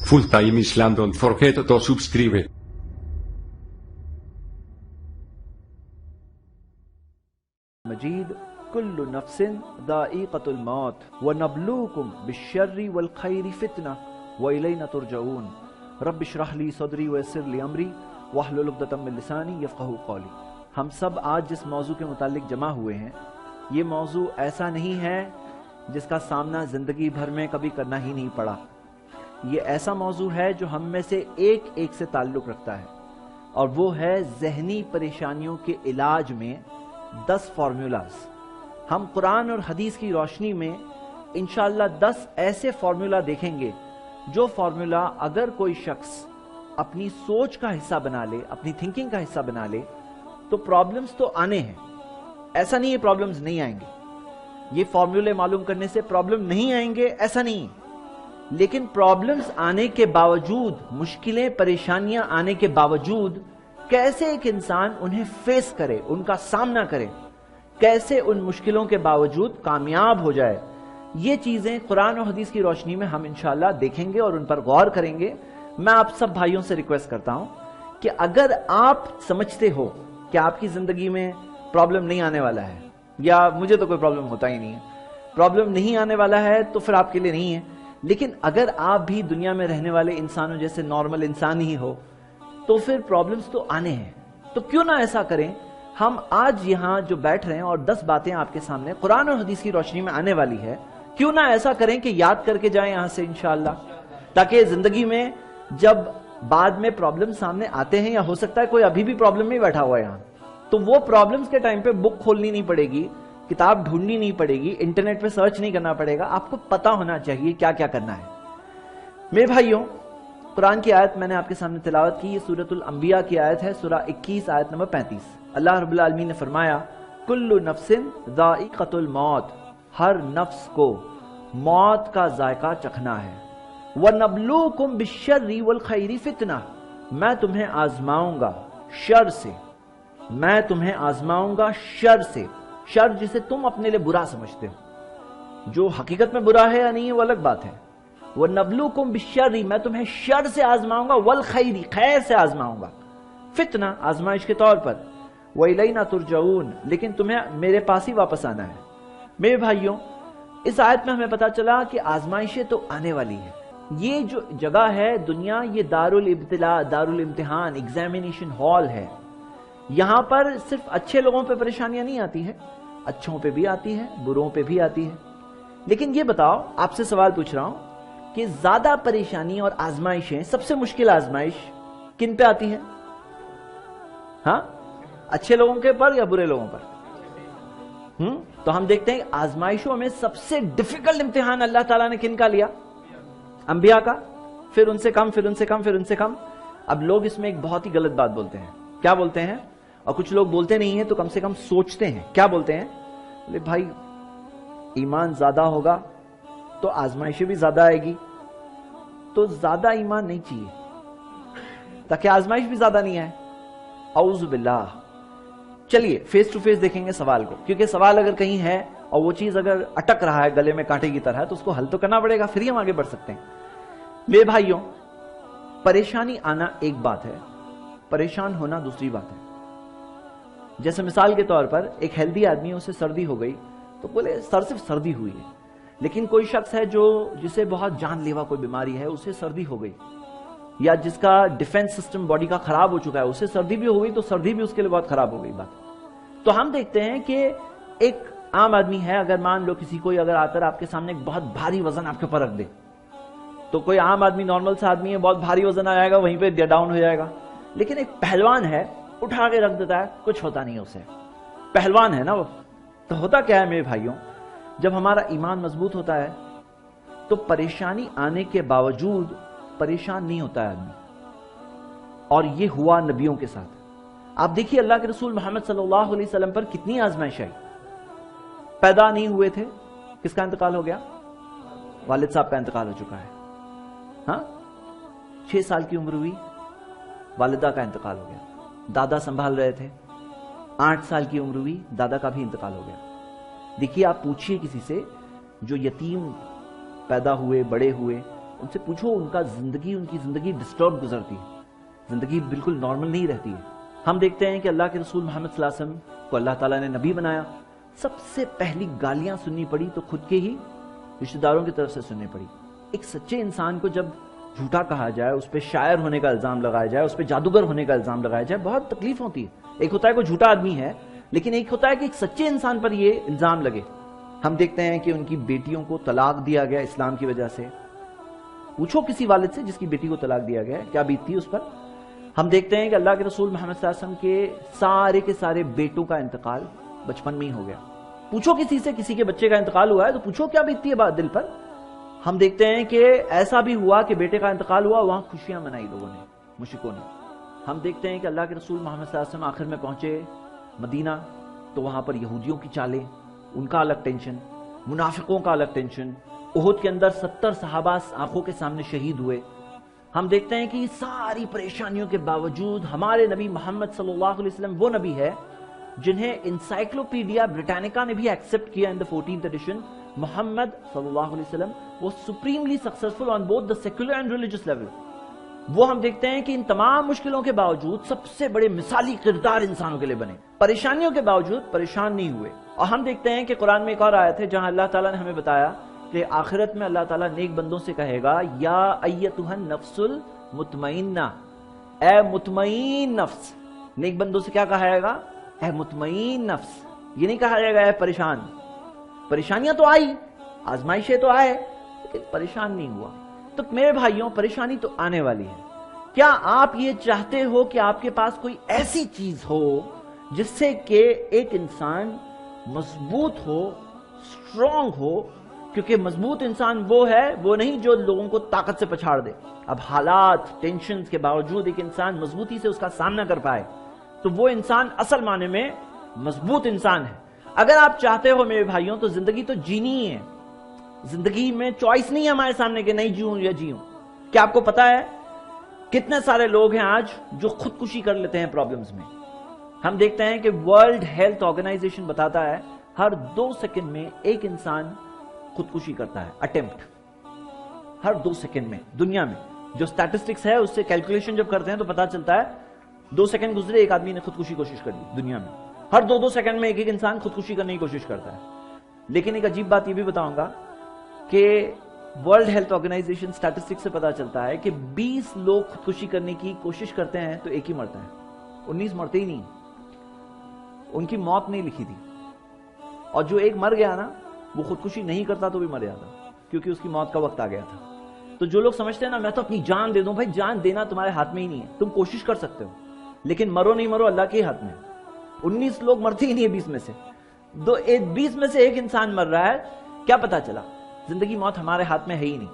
fulltime.islam. Don't forget to subscribe. مجید کل نفس ذائقۃ الموت ونبلوکم بالشر والخیر فتنہ والینا ترجعون رب اشرح لی صدری ویسر لی امری واحلل عقدۃ من لسانی یفقہوا قولی۔ ہم سب آج جس موضوع کے متعلق جمع ہوئے ہیں، یہ موضوع ایسا نہیں ہے جس کا سامنا زندگی بھر میں کبھی کرنا ہی نہیں پڑا۔ یہ ایسا موضوع ہے جو ہم میں سے ایک سے تعلق رکھتا ہے، اور وہ ہے ذہنی پریشانیوں کے علاج میں 10 فارمولاز۔ ہم قرآن اور حدیث کی روشنی میں انشاءاللہ 10 ایسے فارمولا دیکھیں گے جو فارمولا اگر کوئی شخص اپنی سوچ کا حصہ بنا لے، اپنی تھنکنگ کا حصہ بنا لے، تو پرابلمز تو آنے ہیں، ایسا نہیں ہے پرابلمز نہیں آئیں گے، یہ فارمولے معلوم کرنے سے پرابلم نہیں آئیں گے ایسا نہیں، لیکن پرابلمز آنے کے باوجود، مشکلیں پریشانیاں آنے کے باوجود کیسے ایک انسان انہیں فیس کرے، ان کا سامنا کرے، کیسے ان مشکلوں کے باوجود کامیاب ہو جائے، یہ چیزیں قرآن و حدیث کی روشنی میں ہم انشاءاللہ دیکھیں گے اور ان پر غور کریں گے۔ میں آپ سب بھائیوں سے ریکویسٹ کرتا ہوں کہ اگر آپ سمجھتے ہو کہ آپ کی زندگی میں پرابلم نہیں آنے والا ہے، یا مجھے تو کوئی پرابلم ہوتا ہی نہیں ہے، پرابلم نہیں آنے والا ہے تو پھر آپ کے لیے نہیں ہے، لیکن اگر آپ بھی دنیا میں رہنے والے انسانوں جیسے نارمل انسان ہی ہو تو پھر پرابلمز تو آنے ہیں، تو کیوں نہ ایسا کریں، ہم آج یہاں جو بیٹھ رہے ہیں اور 10 باتیں آپ کے سامنے قرآن اور حدیث کی روشنی میں آنے والی ہے، کیوں نہ ایسا کریں کہ یاد کر کے جائیں یہاں سے انشاءاللہ، تاکہ زندگی میں جب بعد میں پرابلم سامنے آتے ہیں، یا ہو سکتا ہے کوئی ابھی بھی پرابلم میں بیٹھا ہوا ہے یہاں، تو وہ پرابلمز کے ٹائم پہ بک کھولنی نہیں پڑے گی، کتاب ڈھونڈنی نہیں پڑے گی، انٹرنیٹ پہ سرچ نہیں کرنا پڑے گا، آپ کو پتا ہونا چاہیے کیا کیا کرنا ہے۔ میرے بھائیوں، قرآن کی آیت میں نے آپ کے سامنے تلاوت کی، یہ سورۃ الانبیاء کی آیت ہے، سورہ 21 آیت نمبر 35۔ اللہ رب العالمین نے فرمایا کل نفس ذائقۃ الموت، ہر نفس کو موت کا ذائقہ چکھنا ہے، وَنَبْلُوكُمْ بِالشَّرِّ وَالْخَيْرِ فِتْنَةً، میں تمہیں آزماؤں گا شر سے، میں تمہیں آزماؤں گا شر سے، شر جسے تم اپنے لئے برا سمجھتے ہو، جو حقیقت میں برا ہے یا نہیں وہ الگ بات ہے۔ وَنَبْلُوكُمْ بِالشَّرِّ، میں تمہیں شر سے آزماؤں گا، وَالْخَيْرِ، خیر سے آزماؤں گا، فتنہ آزمائش کے طور پر، وَإِلَيْنَا تُرْجَعُونَ، لیکن تمہیں میرے پاس ہی واپس آنا ہے۔ میرے بھائیوں، اس آیت میں ہمیں پتا چلا کہ آزمائشیں تو آنے والی ہیں، یہ جو جگہ ہے دنیا، یہ دار الابتلاء، دار الامتحان، ایگزامینیشن ہال ہے، یہاں پر صرف اچھے لوگوں پہ پریشانیاں نہیں آتی ہیں، اچھوں پہ بھی آتی ہیں، بروں پہ بھی آتی ہیں، لیکن یہ بتاؤ، آپ سے سوال پوچھ رہا ہوں کہ زیادہ پریشانی اور آزمائشیں، سب سے مشکل آزمائش کن پہ آتی ہے؟ ہاں، اچھے لوگوں کے پر یا برے لوگوں پر؟ تو ہم دیکھتے ہیں آزمائشوں میں سب سے ڈیفیکلٹ امتحان اللہ تعالیٰ نے کن کا لیا؟ انبیاء کا، پھر ان سے کم، پھر ان سے کم، پھر ان سے کم۔ اب لوگ اس میں ایک بہت ہی غلط بات بولتے ہیں، کیا بولتے ہیں؟ اور کچھ لوگ بولتے نہیں ہیں تو کم سے کم سوچتے ہیں، کیا بولتے ہیں؟ بولے بھائی ایمان زیادہ ہوگا تو آزمائشیں بھی زیادہ آئے گی، تو زیادہ ایمان نہیں چاہیے تاکہ آزمائش بھی زیادہ نہیں آئے۔ اعوذ باللہ۔ چلیے فیس ٹو فیس دیکھیں گے سوال کو، کیونکہ سوال اگر کہیں ہے اور وہ چیز اگر اٹک رہا ہے گلے میں کانٹے کی طرح تو اس کو حل تو کرنا پڑے گا، پھر ہی ہم آگے بڑھ سکتے ہیں۔ میرے بھائیوں، پریشانی آنا ایک بات ہے، پریشان ہونا دوسری بات ہے۔ جیسے مثال کے طور پر ایک ہیلدی آدمی، اسے سردی ہو گئی تو بولے سر صرف سردی ہوئی ہے، لیکن کوئی شخص ہے جسے بہت جان لیوا کوئی بیماری ہے، اسے سردی ہو گئی، یا جس کا ڈیفنس سسٹم باڈی کا خراب ہو چکا ہے، اسے سردی بھی ہو گئی تو سردی بھی اس کے لیے بہت خراب ہو گئی بات۔ تو ہم دیکھتے ہیں کہ ایک عام آدمی ہے، اگر مان لو کسی کوئی اگر آ کر آپ کے سامنے ایک بہت بھاری وزن آپ کے اوپر رکھ دے، تو کوئی عام آدمی، نارمل سا آدمی ہے، بہت بھاری وزن آ جائے گا، وہیں پہ ڈاؤن ہو جائے گا، لیکن ایک پہلوان ہے، اٹھا کے رکھ دیتا ہے، کچھ ہوتا نہیں اسے، پہلوان ہے نا وہ۔ تو ہوتا کیا ہے میرے بھائیوں، جب ہمارا ایمان مضبوط ہوتا ہے تو پریشانی آنے کے باوجود پریشان نہیں ہوتا ہے آدمی، اور یہ ہوا نبیوں کے ساتھ۔ آپ دیکھیے اللہ کے رسول محمد صلی اللہ علیہ وسلم پر کتنی آزمائش آئی، پیدا نہیں ہوئے تھے، کس کا انتقال ہو گیا؟ والد صاحب کا انتقال ہو چکا ہے، ہاں 6 سال کی عمر ہوئی، والدہ کا انتقال ہو گیا، دادا سنبھال رہے تھے، 8 سال کی عمر ہوئی، دادا کا بھی انتقال ہو گیا۔ دیکھیے آپ پوچھئے کسی سے جو یتیم پیدا ہوئے، بڑے ہوئے، ان سے پوچھو ان کی زندگی ڈسٹرب گزرتی ہے، زندگی بالکل نارمل نہیں رہتی ہے۔ ہم دیکھتے ہیں کہ اللہ کے رسول محمد صلی اللہ علیہ وسلم کو اللہ تعالیٰ نے نبی بنایا، سب سے پہلی گالیاں سننی پڑی تو خود کے ہی رشتہ داروں کی طرف سے سننی پڑی۔ ایک سچے انسان کو جب جھوٹا کہا جائے، اس پہ شاعر ہونے کا الزام لگایا جائے، اس پہ جادوگر ہونے کا الزام لگایا جائے، بہت تکلیف ہوتی ہے۔ ایک ہوتا ہے کوئی جھوٹا آدمی ہے، لیکن ایک ہوتا ہے کہ ایک سچے انسان پر یہ الزام لگے۔ ہم دیکھتے ہیں کہ ان کی بیٹیوں کو طلاق دیا گیا اسلام کی وجہ سے۔ پوچھو کسی والد سے جس کی بیٹی کو طلاق دیا گیا ہے کیا بیتتی اس پر۔ ہم دیکھتے ہیں کہ اللہ کے رسول محمد صلی اللہ علیہ وسلم کے سارے بیٹوں کا انتقال بچپن میں ہی ہو گیا۔ پوچھو کسی سے کسی کے بچے کا انتقال ہوا ہے تو پوچھو کیا بیتتی ہے دل پر۔ ہم دیکھتے ہیں کہ ایسا بھی ہوا کہ بیٹے کا انتقال ہوا، وہاں خوشیاں منائی لوگوں نے، مشرکوں نے۔ ہم دیکھتے ہیں کہ اللہ کے رسول محمد صلی اللہ علیہ وسلم آخر میں پہنچے مدینہ تو وہاں پر یہودیوں کی چالیں، ان کا الگ ٹینشن، منافقوں کا الگ ٹینشن۔ احد کے اندر 70 صحابہ آنکھوں کے سامنے شہید ہوئے۔ ہم دیکھتے ہیں کہ یہ ساری پریشانیوں کے باوجود ہمارے نبی محمد صلی اللہ علیہ وسلم وہ نبی ہے جنہیں انسائکلوپیڈیا برٹانیکا نے بھی ایکسپٹ کیا ان the 14th edition۔ محمد صلی اللہ علیہ وسلم وہ supremely successful on both the secular and religious level۔ وہ ہم دیکھتے ہیں کہ ان تمام مشکلوں کے باوجود سب سے بڑے مثالی کردار انسانوں کے لیے بنے، پریشانیوں کے باوجود پریشان نہیں ہوئے۔ اور ہم دیکھتے ہیں کہ قرآن میں ایک اور آیت ہے جہاں اللہ تعالیٰ نے ہمیں بتایا کہ آخرت میں اللہ تعالیٰ نیک بندوں سے کہے گا یا ایتھا النفس المطمئنہ، اے مطمئن نفس۔ نیک بندوں سے کیا کہا جائے گا؟ اے مطمئن نفس۔ یہ نہیں کہا جائے گا اے پریشان۔ پریشانیاں تو آئی، آزمائشیں تو آئے، لیکن پریشان نہیں ہوا۔ تو میرے بھائیوں پریشانی تو آنے والی ہے۔ کیا آپ یہ چاہتے ہو کہ آپ کے پاس کوئی ایسی چیز ہو جس سے کہ ایک انسان مضبوط ہو، اسٹرانگ ہو؟ کیونکہ مضبوط انسان وہ ہے، وہ نہیں جو لوگوں کو طاقت سے پچھاڑ دے۔ اب حالات ٹینشنز کے باوجود ایک انسان مضبوطی سے اس کا سامنا کر پائے تو وہ انسان اصل معنی میں مضبوط انسان ہے۔ اگر آپ چاہتے ہو میرے بھائیوں تو زندگی تو جینی ہے، زندگی میں چوائس نہیں ہے ہمارے سامنے کہ نہیں جیوں یا جیوں۔ کیا آپ کو پتا ہے کتنے سارے لوگ ہیں آج جو خودکشی کر لیتے ہیں پرابلمز میں؟ ہم دیکھتے ہیں کہ ورلڈ ہیلتھ آرگنائزیشن بتاتا ہے ہر 2 سیکنڈ میں ایک انسان خودکشی کرتا ہے، اٹیمپٹ ہر 2 سیکنڈ میں۔ دنیا میں جو سٹیٹسٹکس ہے اس سے کیلکولیشن جب کرتے ہیں تو پتا چلتا ہے 2 سیکنڈ گزرے ایک آدمی نے خودکشی کوشش کر لی دنیا میں۔ ہر 2 سیکنڈ میں ایک انسان خودکشی کرنے کی کوشش کرتا ہے۔ لیکن ایک عجیب بات یہ بھی بتاؤں گا کہ ورلڈ ہیلتھ آرگنائزیشن سٹیٹسٹکس سے پتا چلتا ہے کہ 20 لوگ خودکشی کرنے کی کوشش کرتے ہیں تو ایک ہی مرتا ہے، 19 مرتے ہی نہیں، ان کی موت نہیں لکھی تھی۔ اور جو ایک مر گیا نا وہ خودکشی نہیں کرتا تو بھی مر جاتا کیونکہ اس کی موت کا وقت آ گیا تھا۔ تو جو لوگ سمجھتے ہیں نا میں تو اپنی جان دے دوں، بھائی جان دینا تمہارے ہاتھ میں ہی نہیں ہے، تم کوشش کر سکتے ہو لیکن مرو نہیں مرو اللہ کے ہاتھ میں۔ 19 لوگ مرتے ہی نہیں ہے 20 میں سے، 20 میں سے ایک انسان مر رہا ہے، کیا پتا چلا؟ زندگی موت ہمارے ہاتھ میں ہے ہی نہیں۔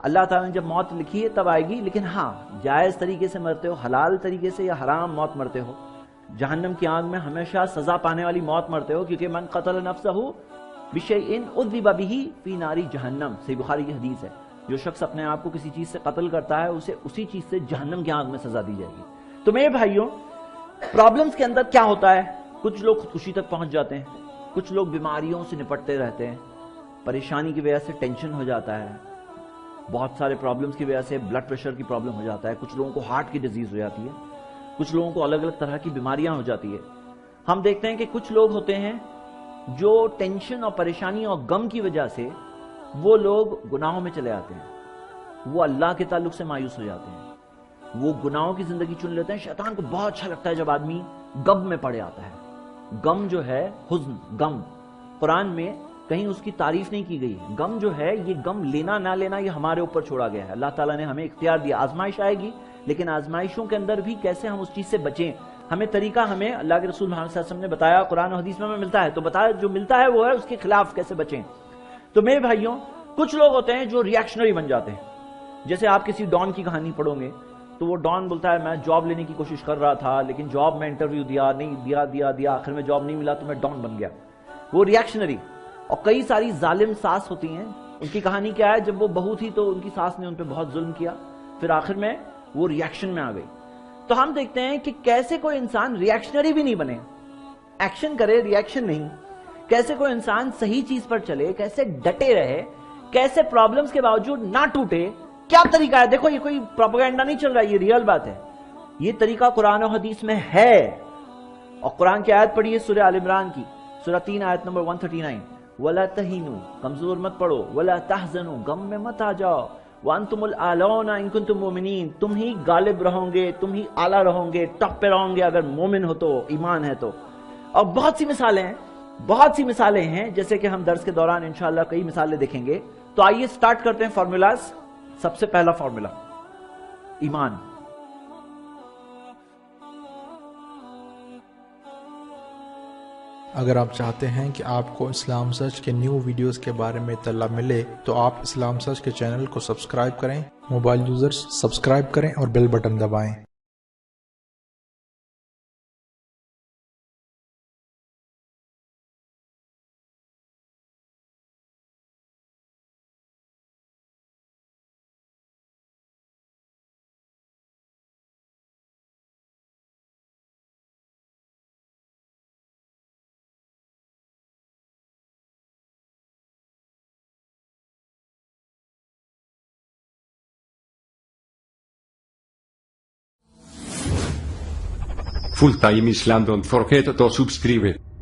اللہ تعالیٰ نے جب موت لکھی ہے تب آئے گی، لیکن ہاں جائز طریقے سے مرتے ہو، حلال طریقے سے یا حرام موت مرتے ہو، جہنم کی آگ میں ہمیشہ سزا پانے والی موت مرتے ہو، کیونکہ من قتل نفسہ بشیء عذب بہ فی نار جہنم، صحیح بخاری کی حدیث ہے، جو شخص اپنے آپ کو کسی چیز سے قتل کرتا ہے اسے اسی چیز سے جہنم کی آگ میں سزا دی جائے گی۔ تو میرے بھائیوں پرابلمز کے اندر کیا ہوتا ہے؟ کچھ لوگ خودکشی تک پہنچ جاتے ہیں، کچھ لوگ بیماریوں سے نپٹتے رہتے ہیں، پریشانی کی وجہ سے ٹینشن ہو جاتا ہے، بہت سارے پرابلمز کی وجہ سے بلڈ پریشر کی پرابلم ہو جاتا ہے، کچھ لوگوں کو ہارٹ کی ڈیزیز ہو جاتی ہے، کچھ لوگوں کو الگ الگ طرح کی بیماریاں ہو جاتی ہے۔ ہم دیکھتے ہیں کہ کچھ لوگ ہوتے ہیں جو ٹینشن اور پریشانی اور غم کی وجہ سے وہ لوگ گناہوں میں چلے آتے ہیں، وہ اللہ کے تعلق سے مایوس ہو جاتے ہیں، وہ گناہوں کی زندگی چن لیتے ہیں۔ شیطان کو بہت اچھا لگتا ہے جب آدمی غم میں پڑے آتا ہے۔ غم جو ہے حزن، غم، قرآن میں کہیں اس کی تعریف نہیں کی گئی۔ غم جو ہے یہ غم لینا نہ لینا یہ ہمارے اوپر چھوڑا گیا ہے، اللہ تعالیٰ نے ہمیں اختیار دیا۔ آزمائش آئے گی لیکن آزمائشوں کے اندر بھی کیسے ہم اس چیز سے بچیں، ہمیں طریقہ ہمیں اللہ کے رسول محمد صلی اللہ علیہ وسلم نے بتایا، قرآن و حدیث میں ہمیں ملتا ہے، تو بتایا جو ملتا ہے وہ ہے اس کے خلاف کیسے بچیں۔ تو میرے بھائیوں کچھ لوگ ہوتے ہیں جو ریاکشنری بن جاتے ہیں، جیسے آپ کسی ڈان کی کہانی پڑھو گے تو وہ ڈان بولتا ہے میں جاب لینے کی کوشش کر رہا تھا لیکن جاب میں انٹرویو دیا نہیں، دیا آخر میں جاب نہیں ملا تو میں ڈان بن گیا، وہ ریاکشنری۔ اور کئی ساری ظالم ساس ہوتی ہیں، ان کی کہانی کیا ہے؟ جب وہ بہو تھی تو ان کی ساس نے ان پہ بہت ظلم کیا، پھر آخر میں وہ ریاکشن میں آ گئی۔ تو ہم دیکھتے ہیں کہ کیسے کوئی انسان ریاکشنری بھی نہیں بنے، ایکشن کرے ریاکشن نہیں، کیسے کوئی انسان صحیح چیز پر چلے، کیسے ڈٹے رہے، کیسے پرابلمز کے باوجود نہ ٹوٹے، کیا طریقہ ہے؟ دیکھو یہ کوئی پروپیگنڈا نہیں چل رہا ہے، یہ ریئل بات ہے، یہ طریقہ قرآن و حدیث میں ہے۔ اور قرآن کی آیت پڑھیے سورہ آل عمران کی، سورہ 3 آیت نمبر 139، وَلَا تَهِنُوا، کمزور مت پڑھو، وَلَا تَحْزَنُوا، غم میں مت آ جاؤ، وَأَنْتُمُ الْأَعْلَوْنَ إِن كُنتُم مُؤْمِنِينَ، تم ہی غالب رہو گے، تم ہی اعلیٰ رہو گے، ٹاپ پہ رہو گے اگر مومن ہو تو، ایمان ہے تو۔ اور بہت سی مثالیں ہیں، بہت سی مثالیں ہیں، جیسے کہ ہم درس کے دوران انشاءاللہ کئی مثالیں دیکھیں گے۔ تو آئیے سٹارٹ کرتے ہیں فارمولاز۔ سب سے پہلا فارمولا ایمان۔ اگر آپ چاہتے ہیں کہ آپ کو اسلام سرچ کے نیو ویڈیوز کے بارے میں اطلاع ملے تو آپ اسلام سرچ کے چینل کو سبسکرائب کریں، موبائل یوزرز سبسکرائب کریں اور بیل button دبائیں۔ Full time Island, don't forget to subscribe.